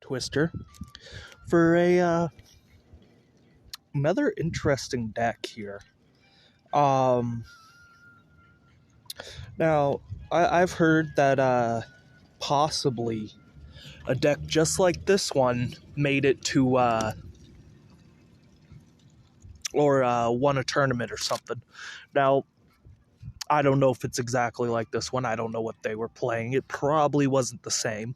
Twister for a another interesting deck here. Now I've heard that possibly a deck just like this one made it to won a tournament or something. Now I don't know if it's exactly like this one. I don't know what they were playing. It probably wasn't the same.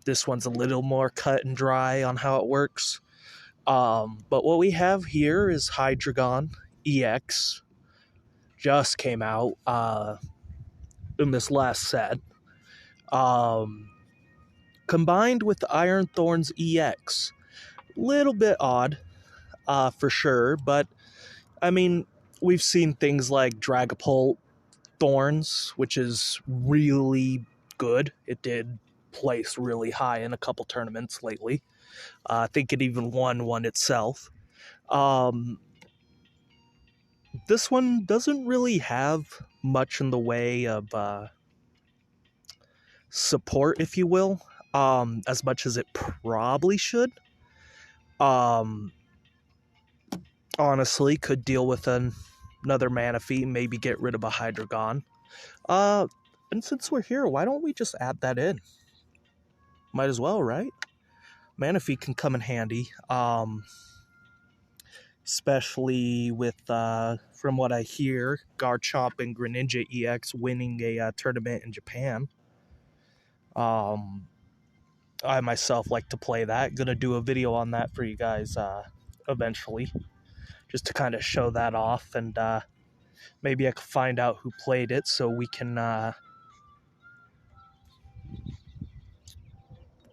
This one's a little more cut and dry on how it works. But what we have here is Hydreigon EX. Just came out in this last set. Combined with the Iron Thorns EX. Little bit odd, for sure. But, I mean, we've seen things like Dragapult Thorns, which is really good. It did place really high in a couple tournaments lately. I think it even won one itself. This one doesn't really have much in the way of support, if you will, as much as it probably should. Honestly, could deal with another Manaphy, maybe get rid of a Hydreigon. And since we're here, why don't we just add that in? Might as well, right? Manaphy can come in handy, especially with, from what I hear, Garchomp and Greninja EX winning a tournament in Japan. I myself like to play that. Gonna do a video on that for you guys eventually, just to kind of show that off, and maybe I can find out who played it so we can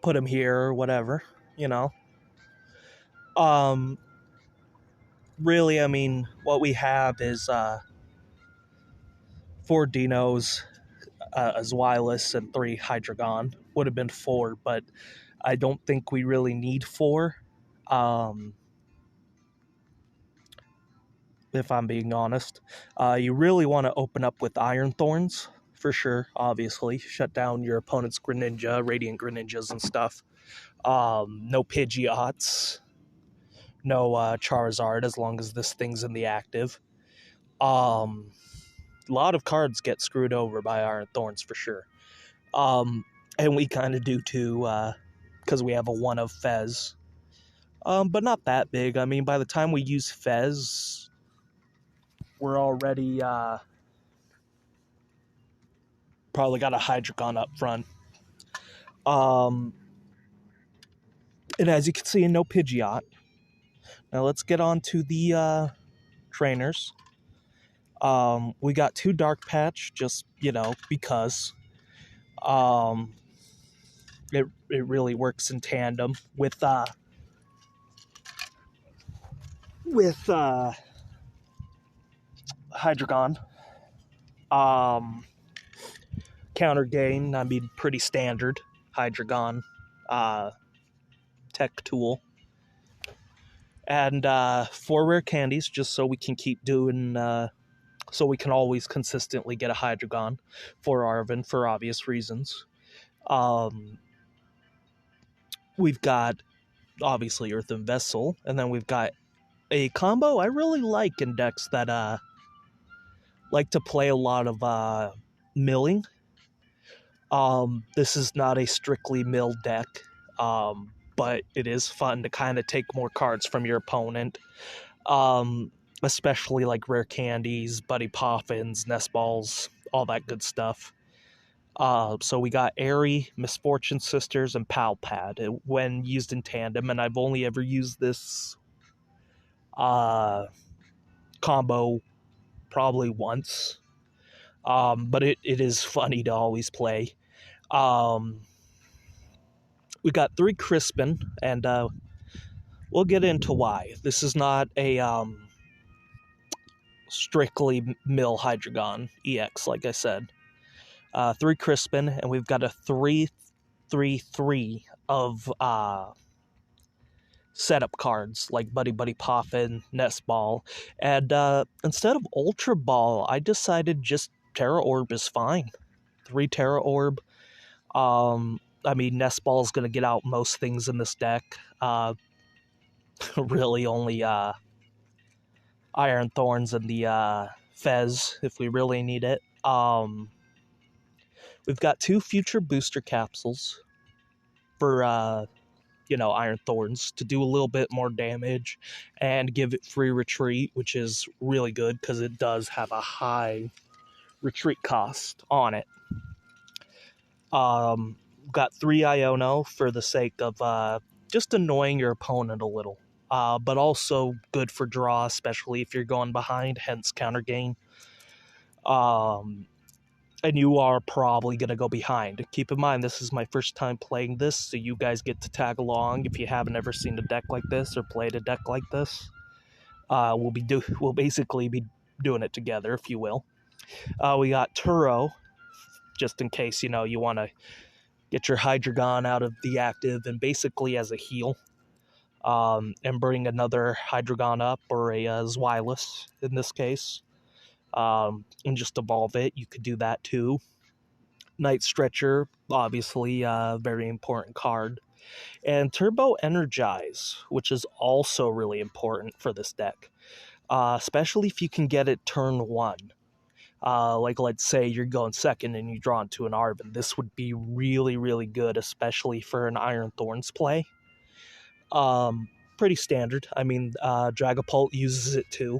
put him here or whatever, you know. Really, I mean, what we have is 4 Dinos, a Zweilous, and 3 Hydreigon. Would have been 4, but I don't think we really need 4. If I'm being honest. You really want to open up with Iron Thorns, for sure, obviously. Shut down your opponent's Greninja, Radiant Greninjas and stuff. No Pidgeots. No Charizard, as long as this thing's in the active. A lot of cards get screwed over by Iron Thorns, for sure. And we kind of do too, because we have a 1 of Fez. But not that big. I mean, by the time we use Fez, we're already probably got a Hydreigon up front. And as you can see, no Pidgeot. Now let's get on to the trainers. We got 2 Dark Patch, just, you know, because it really works in tandem with Hydreigon. Counter Gain, I mean, pretty standard Hydreigon tech tool. And 4 rare candies, just so we can keep doing, so we can always consistently get a Hydreigon for Arven, for obvious reasons. We've got, obviously, Earthen Vessel, and then we've got a combo I really like in decks that like to play a lot of milling. This is not a strictly mill deck, but it is fun to kind of take more cards from your opponent, especially like rare candies, Buddy Poffins, Nest Balls, all that good stuff. So we got Eri, Misfortune Sisters, and Pal Pad when used in tandem, and I've only ever used this combo probably once, but it is funny to always play. We got 3 Crispin, and we'll get into why. This is not a strictly mill Hydreigon EX, like I said. 3 Crispin, and we've got a 3/3 of setup cards, like Buddy-Buddy Poffin, Nest Ball, and instead of Ultra Ball, I decided just Tera Orb is fine. 3 Tera Orb. I mean, Nest Ball is going to get out most things in this deck. Really only Iron Thorns and the Fez, if we really need it. We've got 2 future booster capsules for, you know, Iron Thorns to do a little bit more damage and give it free retreat, which is really good because it does have a high retreat cost on it. Got 3 Iono for the sake of just annoying your opponent a little, but also good for draw, especially if you're going behind, hence Counter Gain. And you are probably going to go behind. Keep in mind, this is my first time playing this, so you guys get to tag along if you haven't ever seen a deck like this or played a deck like this. We'll basically be doing it together, if you will. We got Turo, just in case, you know, you want to get your Hydreigon out of the active and basically as a heal. And bring another Hydreigon up, or a Zweilous in this case. And just evolve it. You could do that too. Night Stretcher, obviously, very important card. And Turbo Energize, which is also really important for this deck. Especially if you can get it turn 1. Like, let's say you're going second and you draw into an Arven. This would be really, really good, especially for an Iron Thorns play. Pretty standard. I mean, Dragapult uses it too.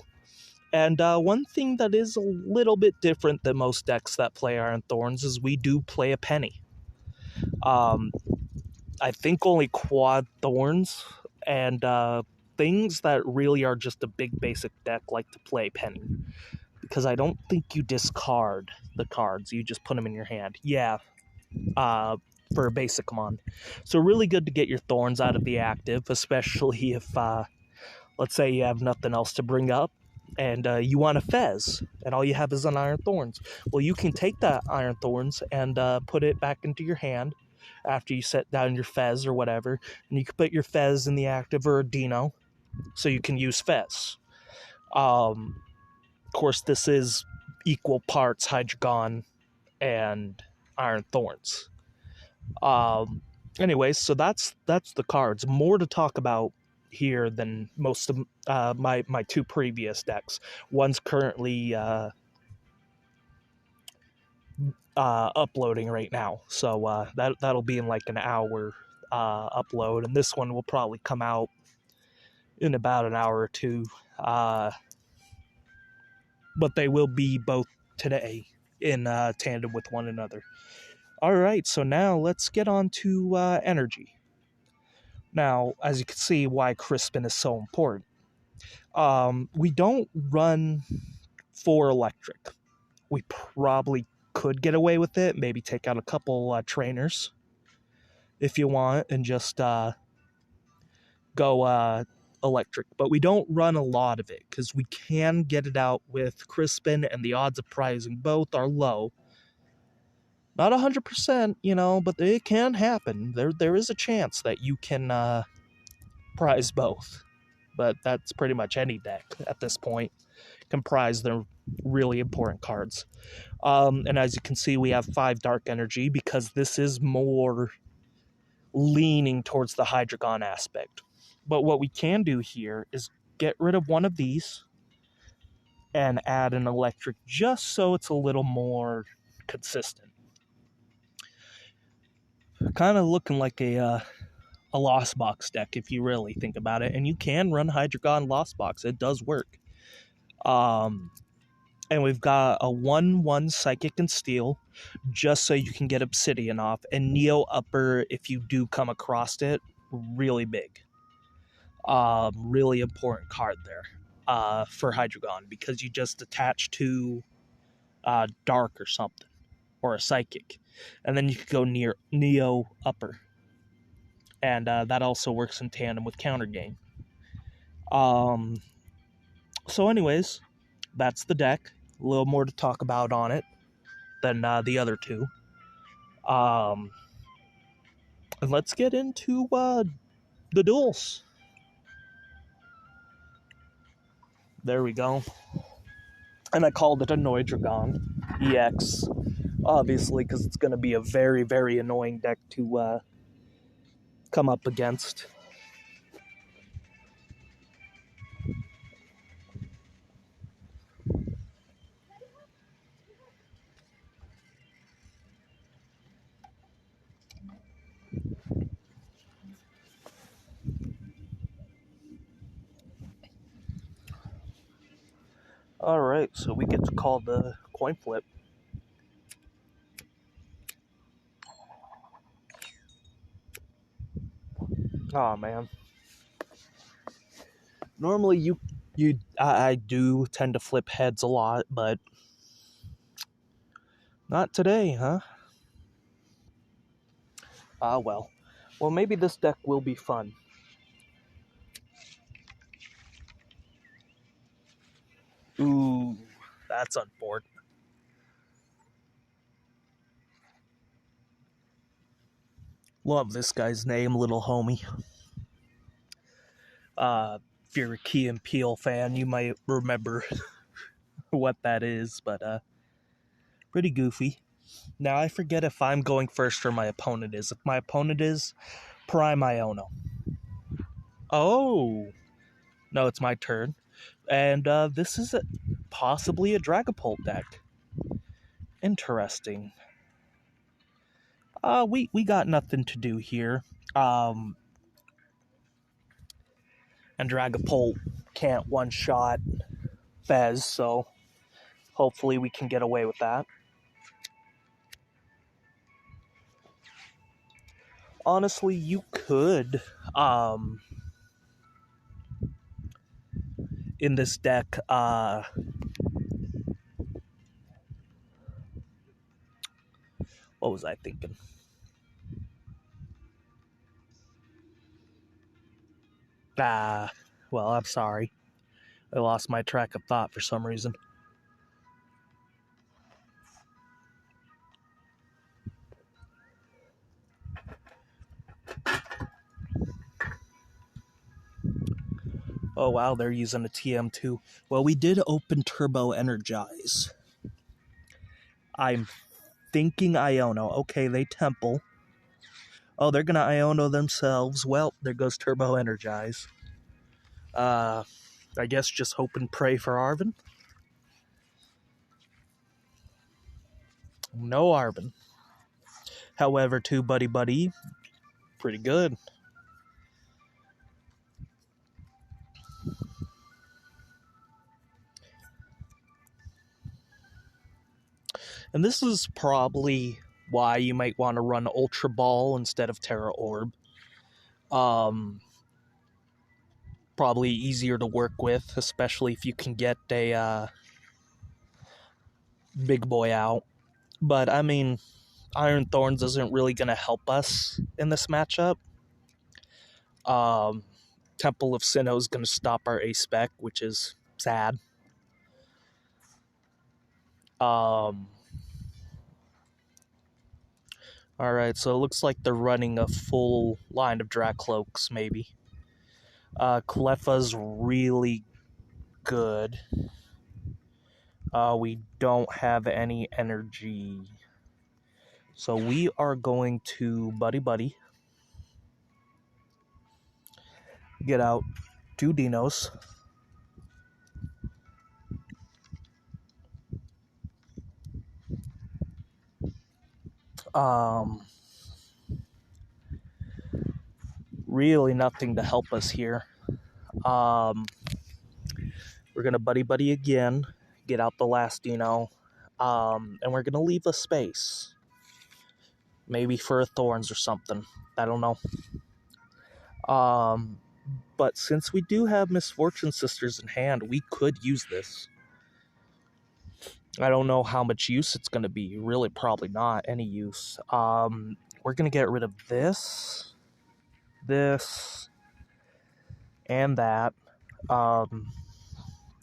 And one thing that is a little bit different than most decks that play Iron Thorns is we do play a Penny. I think only Quad Thorns and things that really are just a big basic deck like to play Penny. Because I don't think you discard the cards, you just put them in your hand. Yeah, for a basic mon. So really good to get your Thorns out of the active, especially if, let's say you have nothing else to bring up, and you want a Fez, and all you have is an Iron Thorns. Well, you can take that Iron Thorns and put it back into your hand after you set down your Fez or whatever, and you can put your Fez in the active or a Deino, so you can use Fez. Of course, this is equal parts Hydreigon and Iron Thorns. Anyways, so that's the cards. More to talk about here than most of my 2 previous decks. One's currently uploading right now, so that'll be in like an hour upload, and this one will probably come out in about an hour or 2. But they will be both today in tandem with one another. Alright, so now let's get on to energy. Now, as you can see, why Crispin is so important. We don't run 4 electric. We probably could get away with it, maybe take out a couple trainers if you want, and just go electric. But we don't run a lot of it, because we can get it out with Crispin, and the odds of prizing both are low. Not 100%, you know, but it can happen. There is a chance that you can prize both. But that's pretty much any deck at this point can prize their really important cards. And as you can see, we have 5 Dark Energy, because this is more leaning towards the Hydreigon aspect. But what we can do here is get rid of one of these and add an electric, just so it's a little more consistent. Kind of looking like a Lost Box deck, if you really think about it. And you can run Hydreigon Lost Box. It does work. And we've got a 1/1 Psychic and Steel, just so you can get Obsidian off. And Neo Upper, if you do come across it, really big. Really important card there for Hydreigon, because you just attach to Dark or something, or a Psychic. And then you could go near Neo Upper. And that also works in tandem with Counter Gain. So anyways, that's the deck. A little more to talk about on it than the other 2. And let's get into the duels. There we go. And I called it a Hydreigon EX Obviously, because it's going to be a very, very annoying deck to come up against. Alright, so we get to call the coin flip. Oh man. Normally I do tend to flip heads a lot, but not today, huh? Ah well. Well, maybe this deck will be fun. Ooh, that's unfortunate. Love this guy's name, little homie. If you're a Key and Peele fan, you might remember what that is, but pretty goofy. Now, I forget if I'm going first or my opponent is. If my opponent is, Prime Iono. Oh! No, it's my turn. And this is possibly a Dragapult deck. Interesting. We got nothing to do here. And Dragapult can't one-shot Fez, so hopefully we can get away with that. Honestly, you could, in this deck, what was I thinking? Well, I'm sorry. I lost my track of thought for some reason. Oh wow, they're using a TM2. Well, we did open Turbo Energize. I'm thinking Iono. Okay, they Temple. Oh, they're gonna Iono themselves. Well, there goes Turbo Energize. I guess just hope and pray for Arven. No Arven. However, to Buddy-Buddy, pretty good. And this is probably why you might want to run Ultra Ball instead of Tera Orb. Probably easier to work with, especially if you can get a big boy out. But, I mean, Iron Thorns isn't really going to help us in this matchup. Temple of Sinnoh is going to stop our A-Spec, which is sad. Alright, so it looks like they're running a full line of Dracloaks, maybe. Cleffa's really good. We don't have any energy. So we are going to Buddy-Buddy. Get out 2 Dinos. Really nothing to help us here. We're gonna Buddy-Buddy again, get out the last Dino, and we're gonna leave a space. Maybe for a Thorns or something. I don't know. But since we do have Misfortune Sisters in hand, we could use this. I don't know how much use it's going to be. Really, probably not any use. We're going to get rid of this, and that.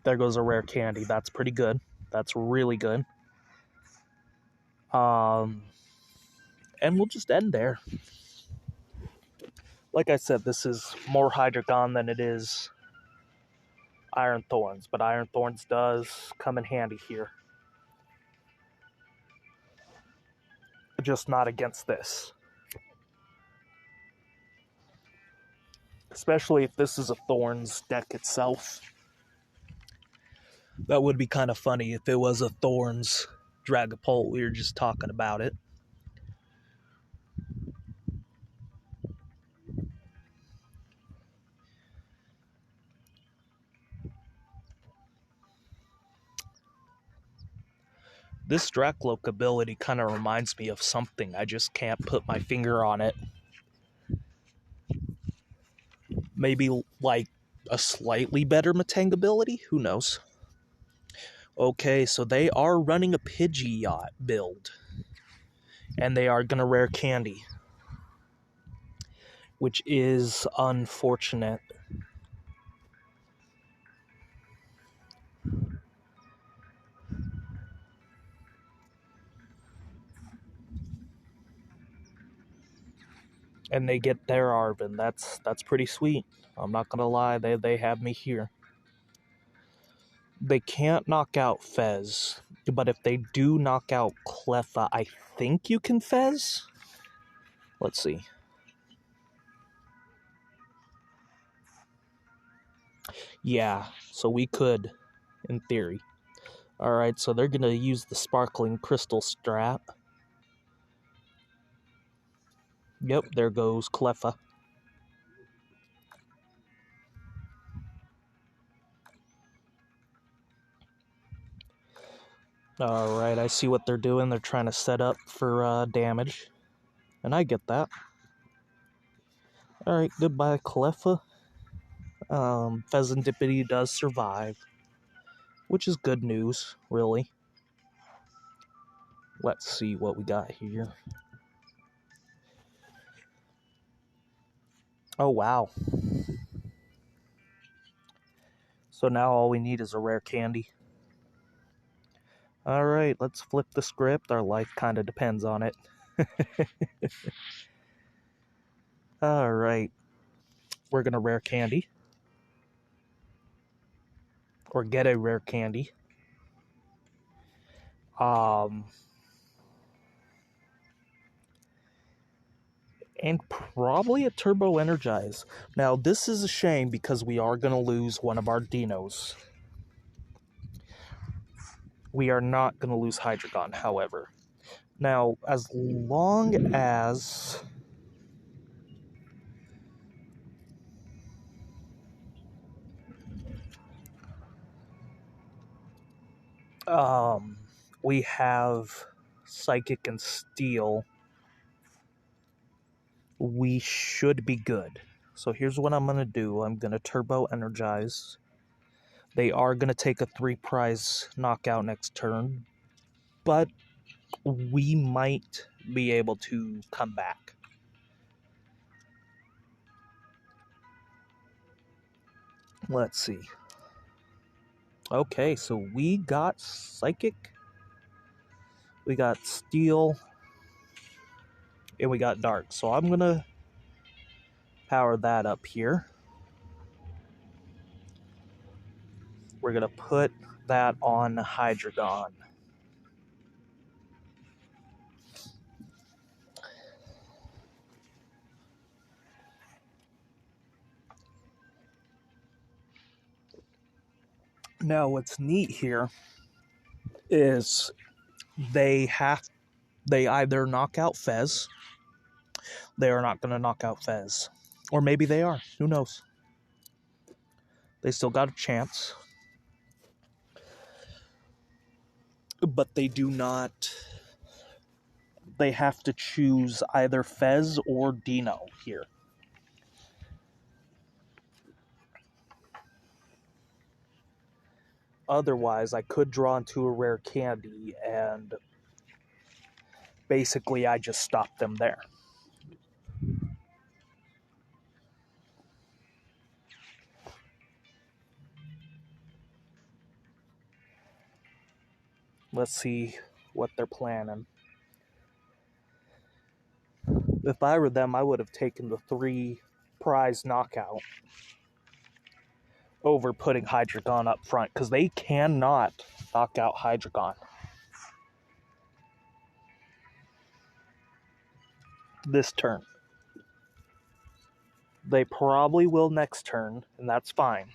There goes a Rare Candy. That's pretty good. That's really good. And we'll just end there. Like I said, this is more Hydreigon than it is Iron Thorns, but Iron Thorns does come in handy here. just not against this. Especially if this is a Thorns deck itself. That would be kind of funny if it was a Thorns Dragapult. We were just talking about it. This Dracloak ability kind of reminds me of something. I just can't put my finger on it. Maybe like a slightly better Metang ability? Who knows? Okay, so they are running a Pidgeot build. And they are going to Rare Candy. Which is unfortunate. And they get their Arven. That's pretty sweet. I'm not gonna lie, they have me here. They can't knock out Fez, but if they do knock out Cleffa, I think you can Fez? Let's see. Yeah, so we could, in theory. Alright, so they're gonna use the Sparkling Crystal strat. Yep, there goes Cleffa. Alright, I see what they're doing. They're trying to set up for damage. And I get that. Alright, goodbye, Cleffa. Fezandipiti does survive. Which is good news, really. Let's see what we got here. Oh, wow. So now all we need is a Rare Candy. Alright, let's flip the script. Our life kind of depends on it. Alright. We're going to Rare Candy. Or get a Rare Candy. And probably a Turbo Energize. Now, this is a shame because we are going to lose one of our Dinos. We are not going to lose Hydreigon, however. Now, as long as... we have Psychic and Steel, we should be good. So here's what I'm going to do. I'm going to Turbo Energize. They are going to take a 3-prize knockout next turn, but we might be able to come back. Let's see. Okay, so we got Psychic, we got Steel, and we got Dark. So I'm going to power that up here. We're going to put that on Hydreigon. Now, what's neat here is they either knock out Fez. They are not going to knock out Fez. Or maybe they are. Who knows? They still got a chance. But they do not... They have to choose either Fez or Deino here. Otherwise, I could draw into a Rare Candy, and basically I just stop them there. Let's see what they're planning. If I were them, I would have taken the 3-prize knockout over putting Hydreigon up front, because they cannot knock out Hydreigon. this turn. They probably will next turn, and that's fine.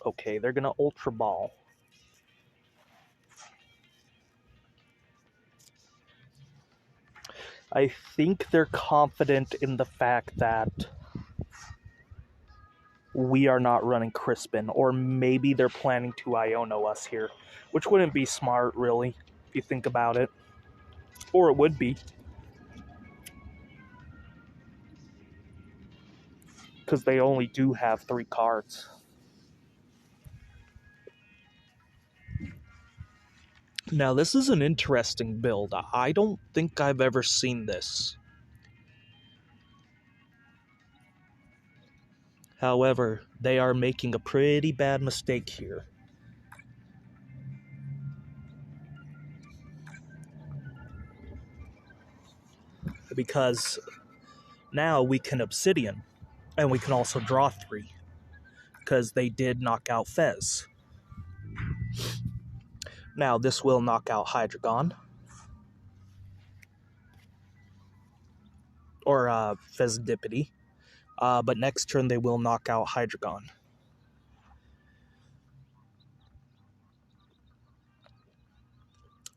Okay, they're going to Ultra Ball. I think they're confident in the fact that we are not running Crispin, or maybe they're planning to Iono us here, which wouldn't be smart, really, if you think about it. Or it would be, because they only do have 3 cards. Now, this is an interesting build. I don't think I've ever seen this. However, they are making a pretty bad mistake here. Because now we can Obsidian, and we can also draw 3, because they did knock out Fez. Now, this will knock out Hydreigon. Or Fezandipiti. But next turn they will knock out Hydreigon.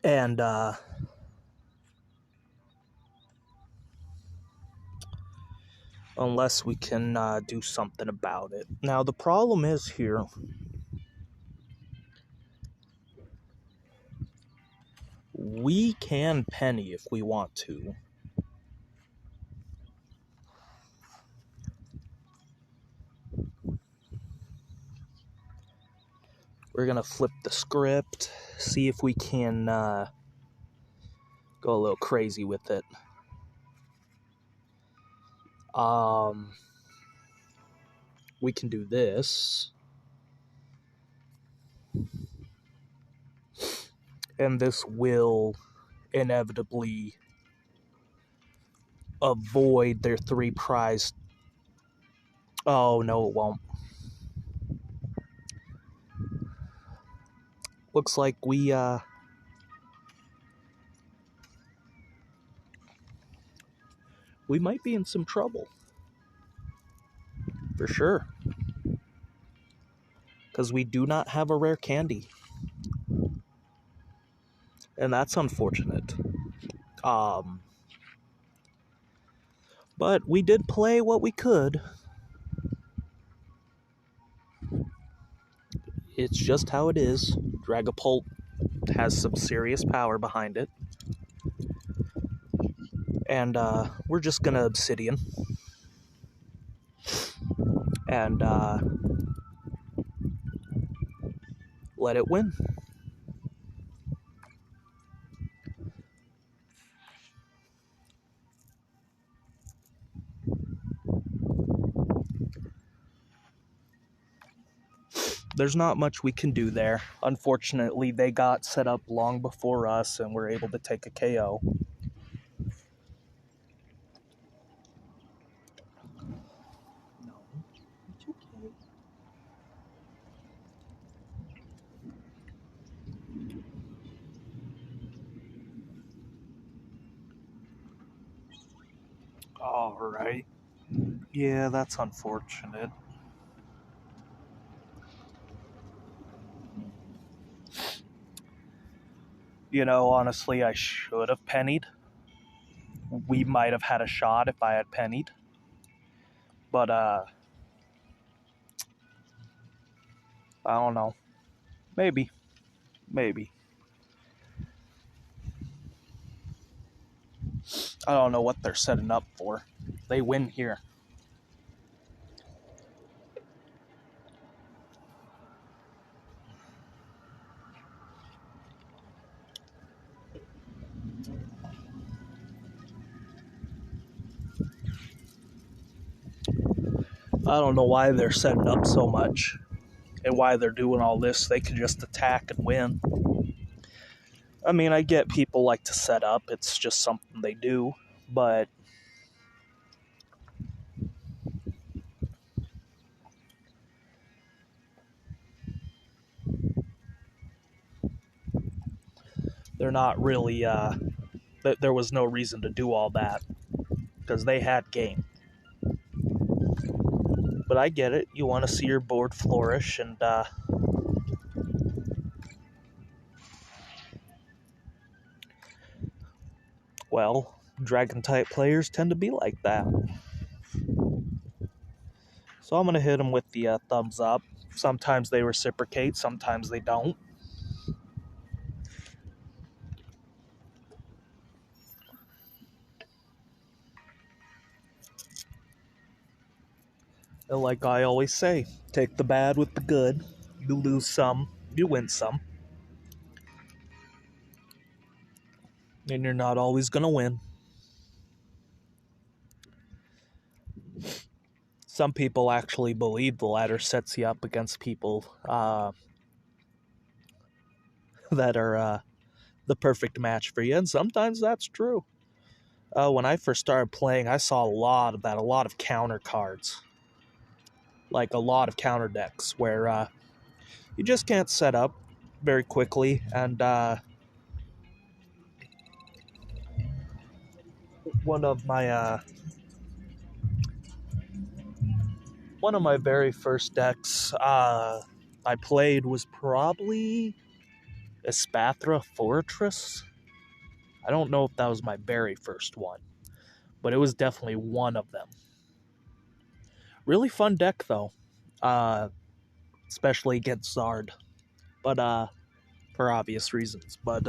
And unless we can do something about it. Now the problem is here, we can Penny if we want to. We're gonna flip the script, see if we can go a little crazy with it. We can do this. And this will inevitably avoid their 3 prize. Oh, no, it won't. Looks like we might be in some trouble. For sure. Because we do not have a rare candy. And that's unfortunate. But we did play what we could. It's just how it is. Dragapult has some serious power behind it. And we're just gonna Obsidian. And let it win. There's not much we can do there. Unfortunately, they got set up long before us and were able to take a KO. No, it's okay. All right. Yeah, that's unfortunate. You know, honestly, I should have pennied. We might have had a shot if I had pennied. But, I don't know. Maybe. Maybe. I don't know what they're setting up for. They win here. I don't know why they're setting up so much and why they're doing all this. They could just attack and win. I mean, I get people like to set up. It's just something they do. But they're not really there was no reason to do all that, because they had game. But I get it. You want to see your board flourish, and well, Dragon-type players tend to be like that. So I'm going to hit them with the thumbs up. Sometimes they reciprocate, sometimes they don't. And like I always say, take the bad with the good. You lose some, you win some. And you're not always going to win. Some people actually believe the ladder sets you up against people that are the perfect match for you, and sometimes that's true. When I first started playing, I saw a lot of that, a lot of counter cards. Like a lot of counter decks where you just can't set up very quickly, and one of my very first decks I played was probably Espathra Fortress. I don't know if that was my very first one, but it was definitely one of them. Really fun deck, though, especially against Zard, but for obvious reasons. But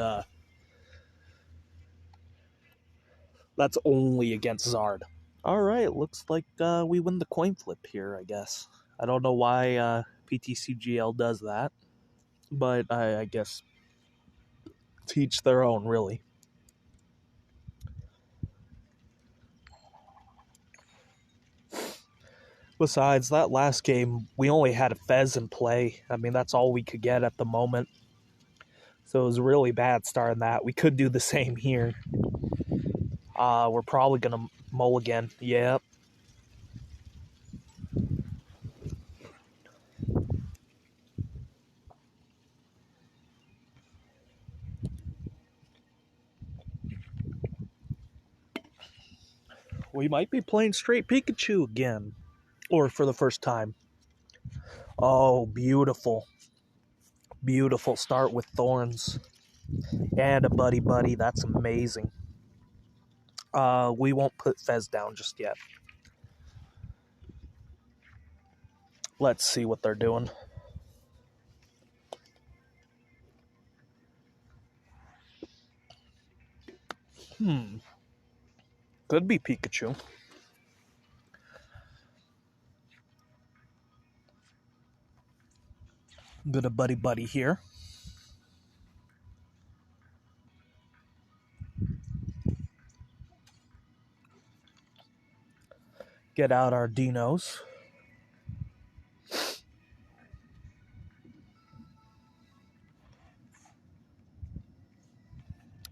that's only against Zard. All right, looks like we win the coin flip here, I guess. I don't know why PTCGL does that, but I guess to each their own, really. Besides, that last game, we only had a Fez in play. I mean, that's all we could get at the moment. So it was really bad starting that. We could do the same here. We're probably going to mulligan. Yep. We might be playing straight Pikachu again. Or for the first time. Oh, beautiful. Beautiful start with Thorns. And a Buddy-Buddy. That's amazing. We won't put Fez down just yet. Let's see what they're doing. Could be Pikachu. Bit of Buddy-Buddy here. Get out our Deinos.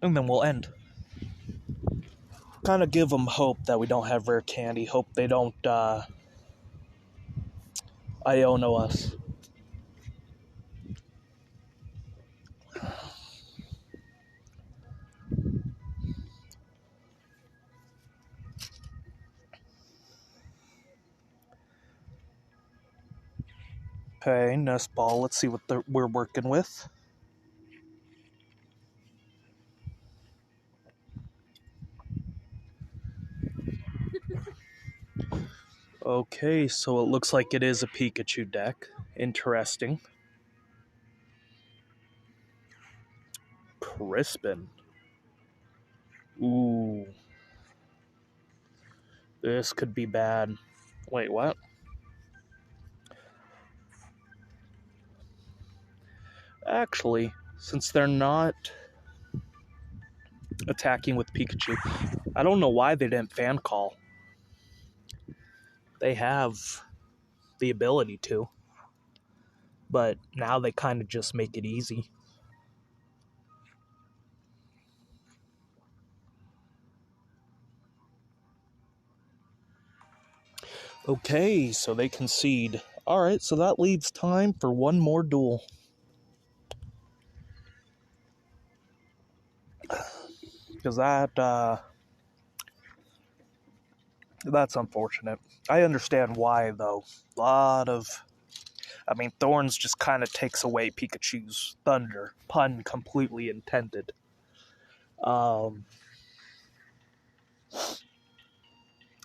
And then we'll end. Kind of give them hope that we don't have Rare Candy. Hope they don't Iono us. Okay, Nest Ball. Let's see what we're working with. Okay, so it looks like it is a Pikachu deck. Interesting. Crispin. Ooh. This could be bad. Wait, what? Actually, since they're not attacking with Pikachu, I don't know why they didn't fan call. They have the ability to, but now they kind of just make it easy. Okay, so they concede. Alright, so that leaves time for one more duel. Because that's unfortunate. I understand why, though. Thorns just kind of takes away Pikachu's thunder. Pun completely intended.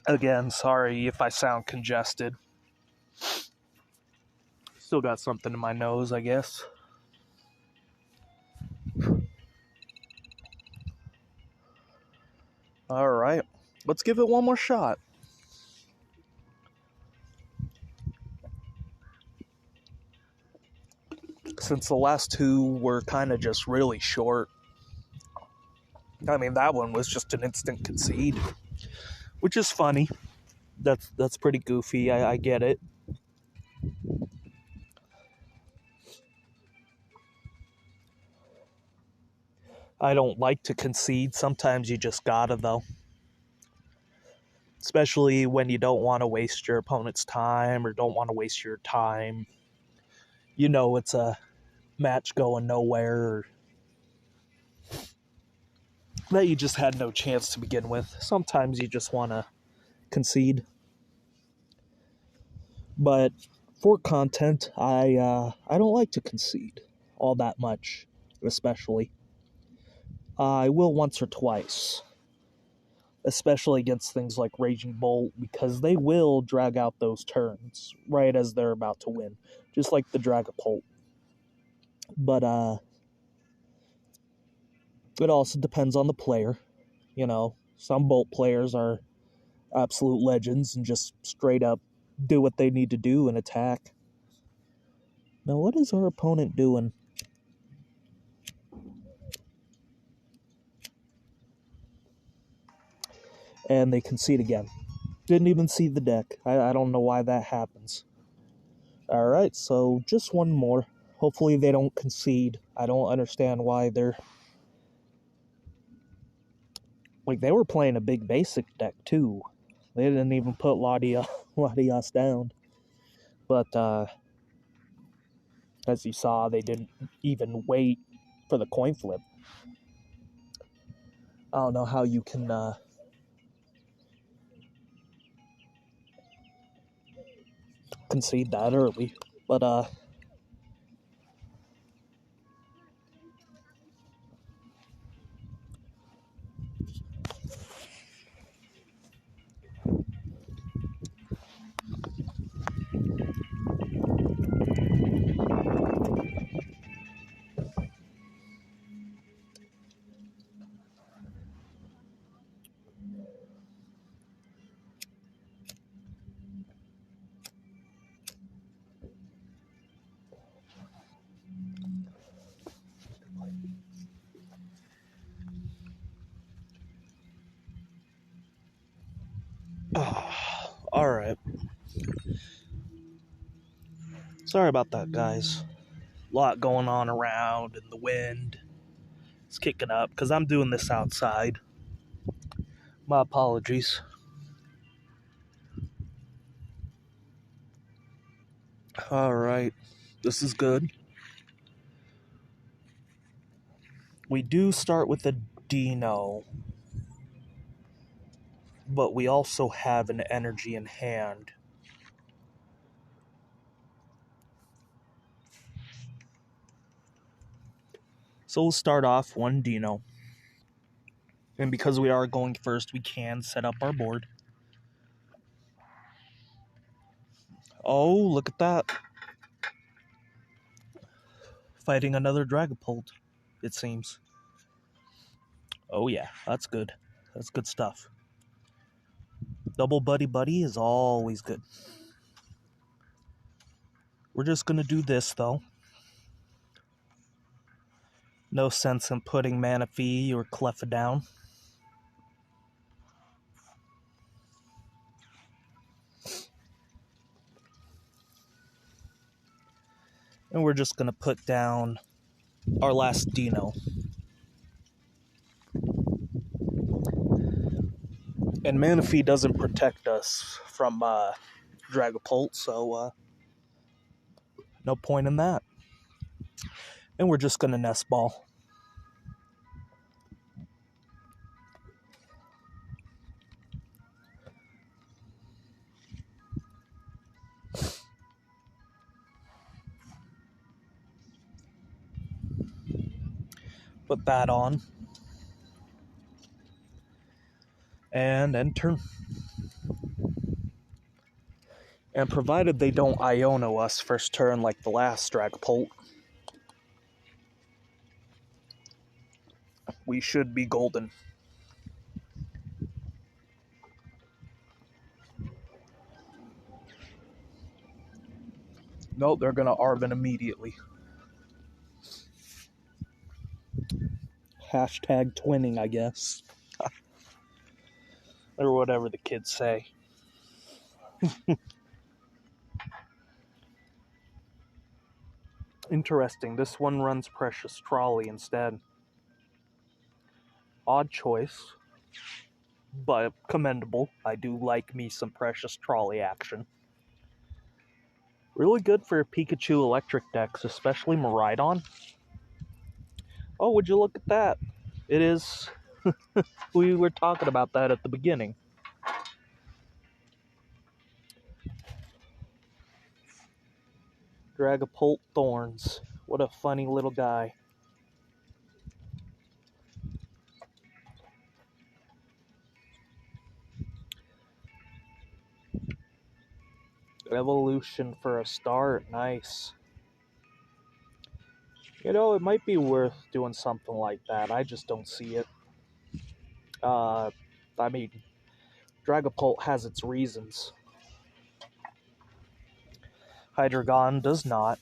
Again, sorry if I sound congested. Still got something in my nose, I guess. Alright, let's give it one more shot. Since the last two were kind of just really short. I mean, that one was just an instant concede, which is funny. That's pretty goofy, I get it. I don't like to concede. Sometimes you just gotta, though. Especially when you don't want to waste your opponent's time or don't want to waste your time. You know it's a match going nowhere, or that you just had no chance to begin with. Sometimes you just want to concede. But for content, I don't like to concede all that much, especially. I will once or twice, especially against things like Raging Bolt, because they will drag out those turns right as they're about to win, just like the Dragapult. But it also depends on the player. You know, some Bolt players are absolute legends and just straight up do what they need to do and attack. Now, what is our opponent doing? And they concede again. Didn't even see the deck. I don't know why that happens. Alright, so just one more. Hopefully they don't concede. I don't understand why they're... Like, they were playing a big basic deck, too. They didn't even put Latias down. But, as you saw, they didn't even wait for the coin flip. I don't know how you can, concede that early. But, alright. Sorry about that, guys. A lot going on around, and the wind is kicking up, because I'm doing this outside. My apologies. Alright, this is good. We do start with a Deino, but we also have an energy in hand. So we'll start off one Deino. And because we are going first, we can set up our board. Oh, look at that. Fighting another Dragapult, it seems. Oh yeah, that's good. That's good stuff. Double Buddy-Buddy is always good. We're just going to do this, though. No sense in putting Manaphy or Cleffa down. And we're just going to put down our last Deino. And Manaphy doesn't protect us from Dragapult, so no point in that. And we're just going to Nest Ball. Put that on. And enter. And provided they don't Iono us first turn like the last Dragapult, we should be golden. Nope, they're gonna Arven immediately. Hashtag twinning, I guess. Or whatever the kids say. Interesting, this one runs Precious Trolley instead. Odd choice, but commendable. I do like me some Precious Trolley action. Really good for Pikachu electric decks, especially Miraidon. Oh, would you look at that? It is... we were talking about that at the beginning. Dragapult Thorns. What a funny little guy. Evolution for a start. Nice. You know, it might be worth doing something like that. I just don't see it. I mean, Dragapult has its reasons. Hydreigon does not.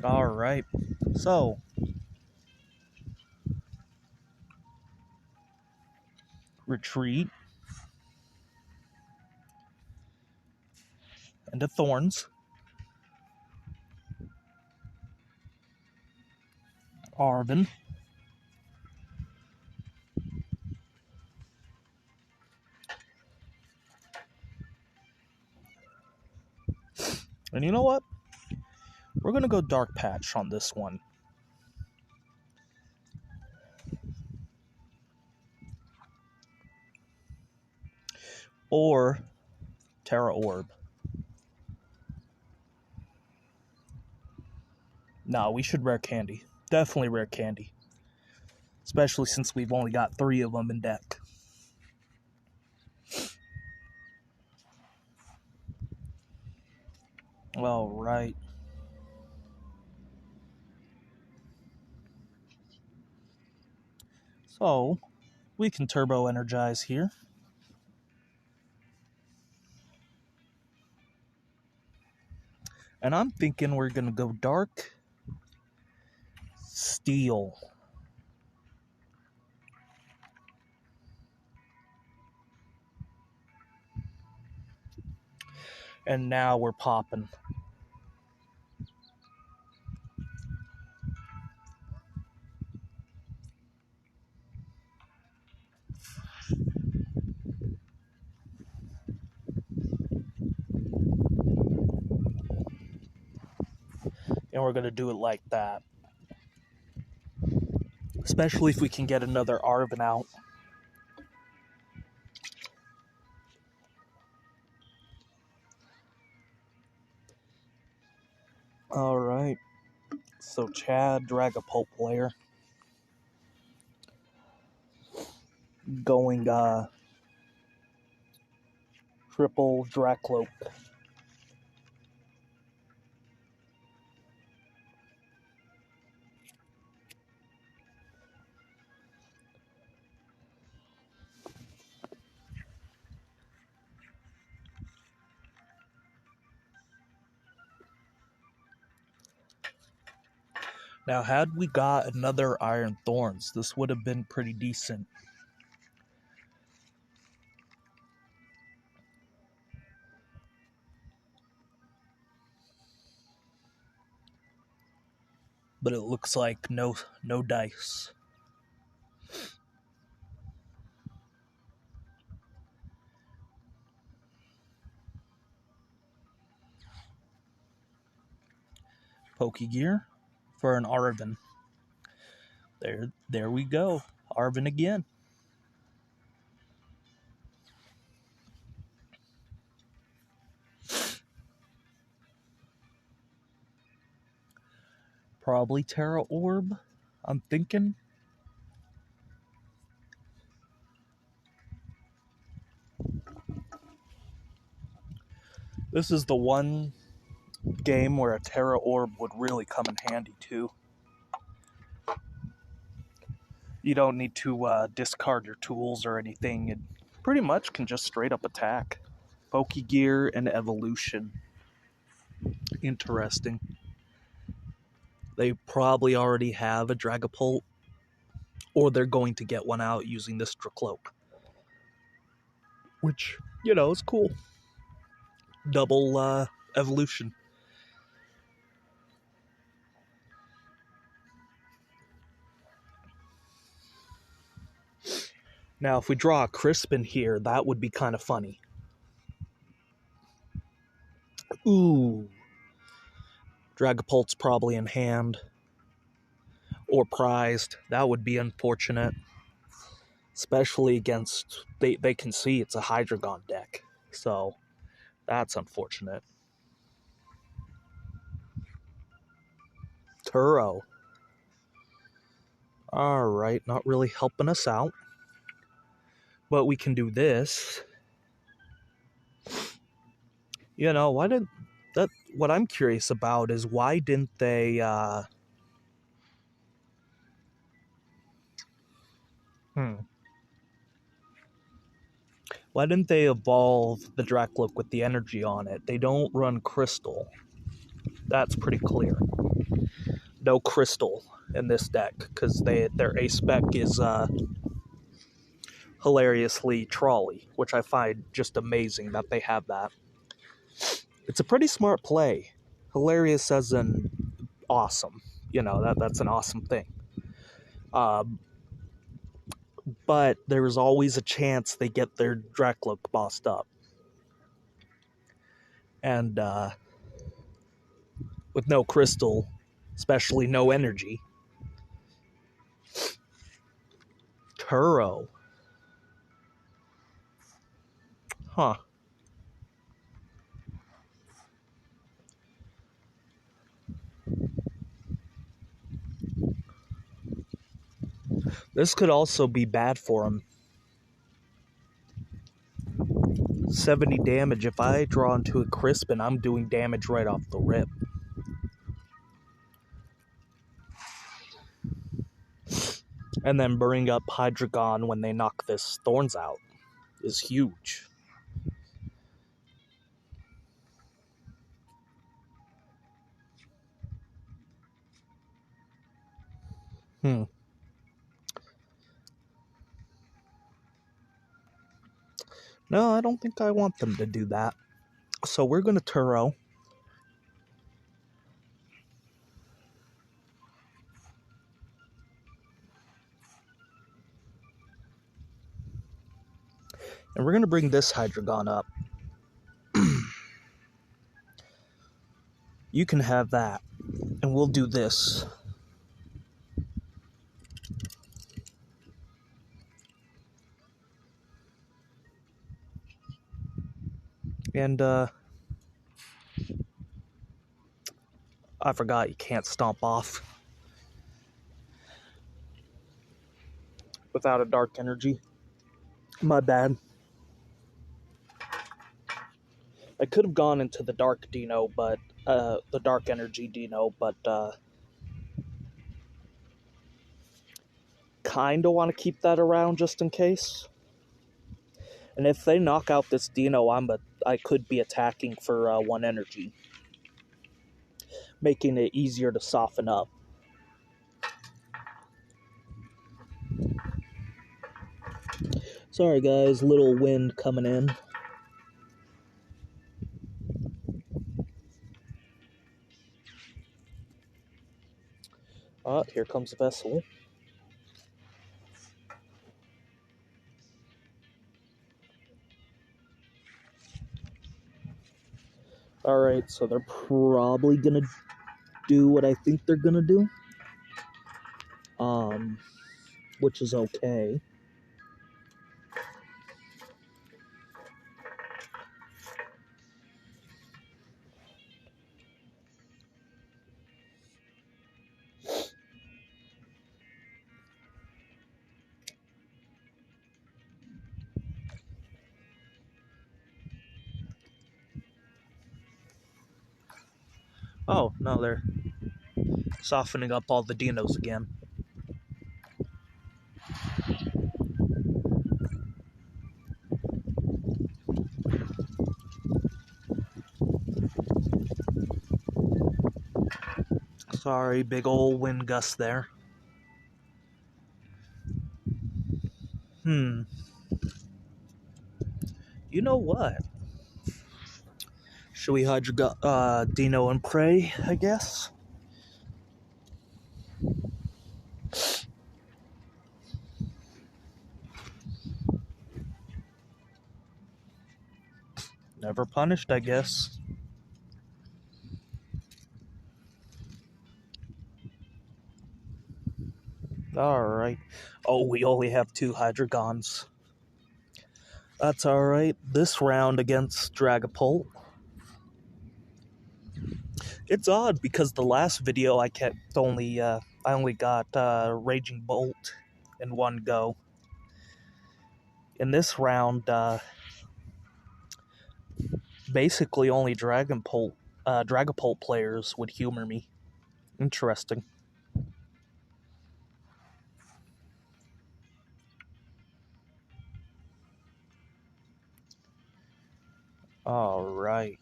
Alright, so retreat into Thorns. Arven. And you know what? We're going to go Dark Patch on this one. Or Tera Orb. No, we should Rare Candy. Definitely Rare Candy. Especially since we've only got 3 of them in deck. Alright. So, we can Turbo Energize here. And I'm thinking we're going to go Dark Steel. And now we're popping. And we're going to do it like that. Especially if we can get another Arven out. Alright. So Chad, Dragapult player. Going triple Dracloak. Now, had we got another Iron Thorns, this would have been pretty decent. But it looks like no dice. Pokegear, for an Arven. There we go. Arven again. Probably Tera Orb, I'm thinking. This is the one game where a Tera Orb would really come in handy too. You don't need to discard your tools or anything. It pretty much can just straight up attack. Pokegear and Evolution. Interesting. They probably already have a Dragapult, or they're going to get one out using this Dracloak. Which, you know, is cool. Double evolution. Now, if we draw a Crispin here, that would be kind of funny. Ooh. Dragapult's probably in hand. Or prized. That would be unfortunate. Especially against... They can see it's a Hydreigon deck. So, that's unfortunate. Turo. Alright, not really helping us out. But we can do this. You know, why did... What I'm curious about is why didn't they... Why didn't they evolve the Dracloak with the energy on it? They don't run Crystal. That's pretty clear. No Crystal in this deck, because their A-Spec is hilariously Trolley, which I find just amazing that they have that. It's a pretty smart play. Hilarious as in awesome. You know, that's an awesome thing. But there's always a chance they get their Dracloak bossed up. And with no Crystal, especially no energy. Turo. Huh. This could also be bad for him. 70 damage. If I draw into a Crispin, I'm doing damage right off the rip. And then bring up Hydreigon when they knock this Thorns out is huge. No, I don't think I want them to do that. So we're going to Turo. And we're going to bring this Hydreigon up. You can have that. And we'll do this. And, I forgot you can't stomp off without a Dark Energy. My bad. I could have gone into the Dark Deino, but, the Dark Energy Deino, but, kinda want to keep that around just in case. And if they knock out this Deino, I could be attacking for 1 energy, making it easier to soften up. Sorry guys, little wind coming in. Here comes Vessel. Alright, so they're probably gonna do what I think they're gonna do, which is okay. Oh, no, they're softening up all the dinos again. Sorry, big ol' wind gust there. You know what? Should we Deino and pray, I guess? Never punished, I guess. Alright. Oh, we only have 2 Hydreigons. That's alright. This round against Dragapult. It's odd because the last video I only got Raging Bolt in one go. In this round, basically only Dragapult players would humor me. Interesting. Alright.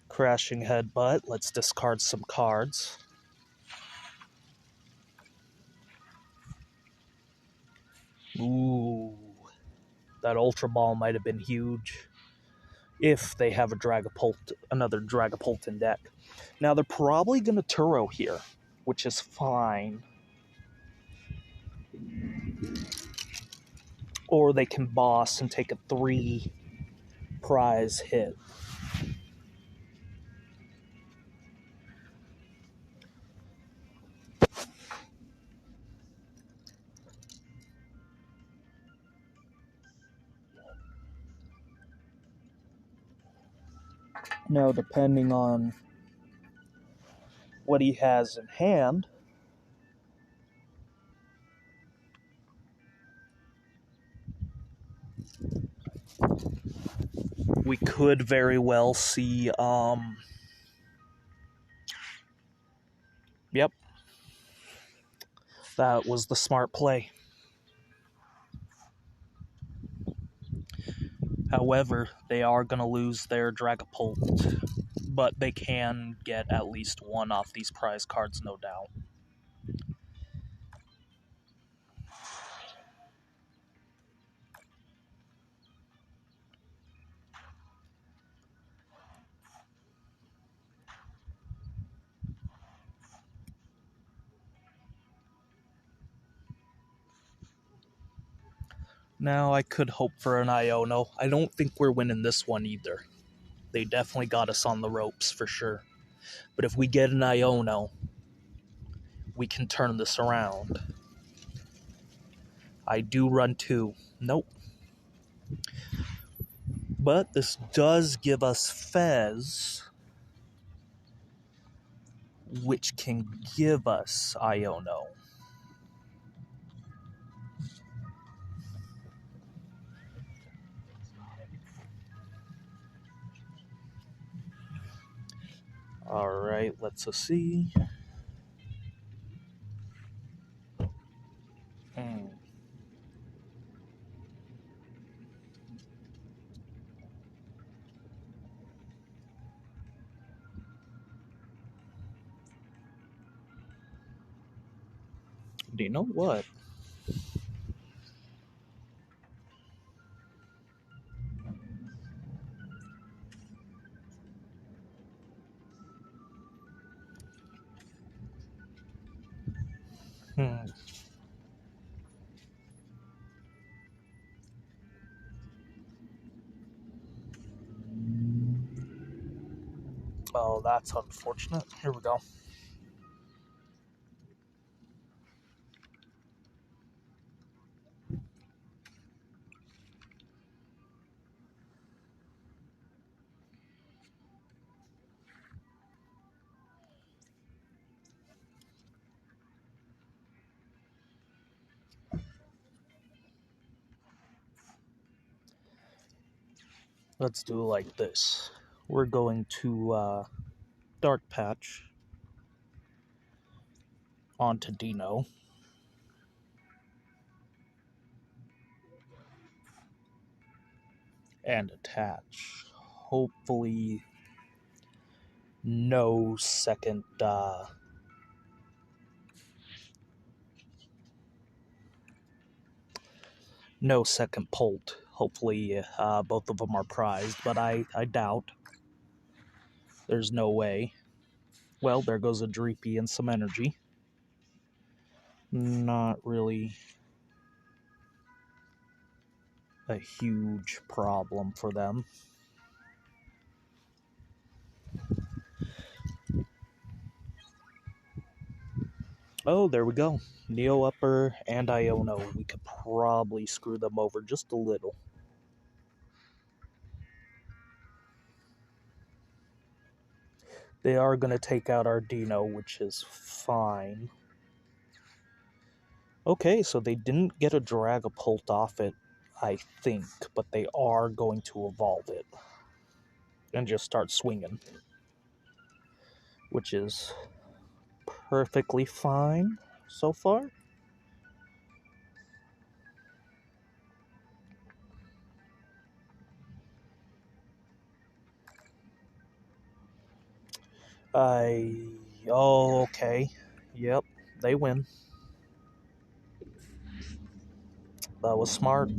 Crashing Headbutt. Let's discard some cards. Ooh. That Ultra Ball might have been huge. If they have another Dragapult in deck. Now they're probably going to Turo here, which is fine. Or they can boss and take a 3 prize hit. Now, depending on what he has in hand, we could very well see, yep, that was the smart play. However, they are going to lose their Dragapult, but they can get at least one off these prize cards, no doubt. Now, I could hope for an Iono. I don't think we're winning this one either. They definitely got us on the ropes, for sure. But if we get an Iono, we can turn this around. I do run 2. Nope. But this does give us Fez, which can give us Iono. Alright, let's see. Do you know what? Oh, that's unfortunate. Here we go. Let's do it like this. We're going to Dark Patch onto Deino. And attach. Hopefully no second Polt. Hopefully both of them are prized, but I doubt. There's no way. Well, there goes a Dreepy and some energy. Not really a huge problem for them. Oh, there we go. Neo Upper and Iono. We could probably screw them over just a little. They are going to take out our Deino, which is fine. Okay, so they didn't get a Dragapult off it, I think, but they are going to evolve it and just start swinging, which is perfectly fine so far. Oh, okay. Yep, they win. That was smart.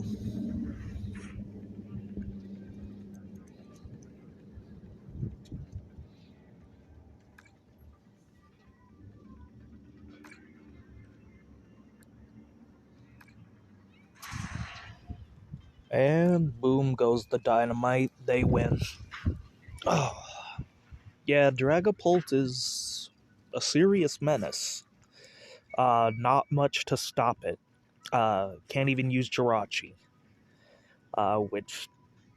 And boom goes the dynamite. They win. Oh. Yeah, Dragapult is a serious menace. Not much to stop it. Can't even use Jirachi, which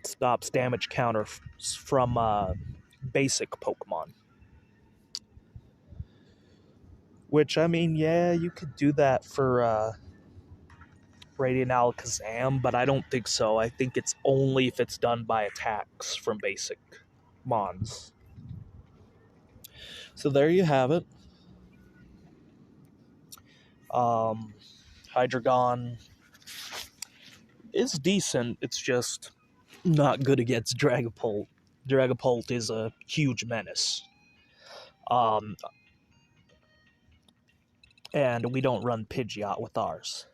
stops damage counter from basic Pokemon. Which, I mean, yeah, you could do that for Radiant Alakazam, but I don't think so. I think it's only if it's done by attacks from basic Mons. So there you have it. Hydreigon is decent. It's just not good against Dragapult. Dragapult is a huge menace. And we don't run Pidgeot with ours.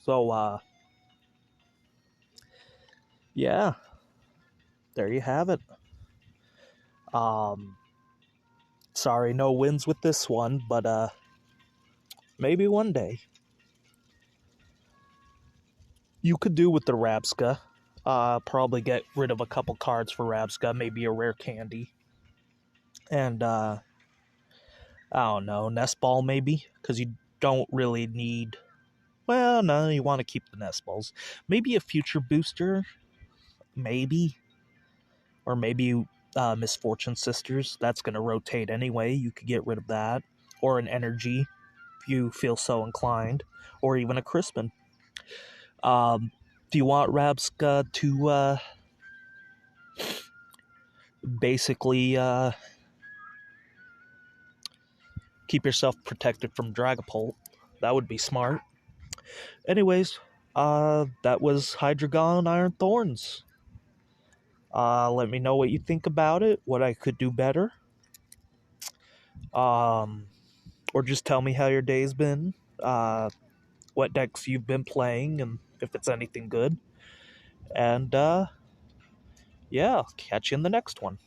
So, yeah. There you have it. Sorry, no wins with this one, but maybe one day. You could do with the Rabsca. Probably get rid of a couple cards for Rabsca, maybe a Rare Candy. And, I don't know, Nest Ball maybe? Because you don't really need... Well, no, you want to keep the Nest Balls. Maybe a Future Booster? Maybe. Or maybe Misfortune Sisters. That's going to rotate anyway. You could get rid of that. Or an Energy, if you feel so inclined. Or even a Crispin. Do you want Rabsca to basically keep yourself protected from Dragapult? That would be smart. Anyways, that was Hydreigon Iron Thorns. Let me know what you think about it, what I could do better. Or just tell me how your day's been, what decks you've been playing, and if it's anything good. And, yeah, I'll catch you in the next one.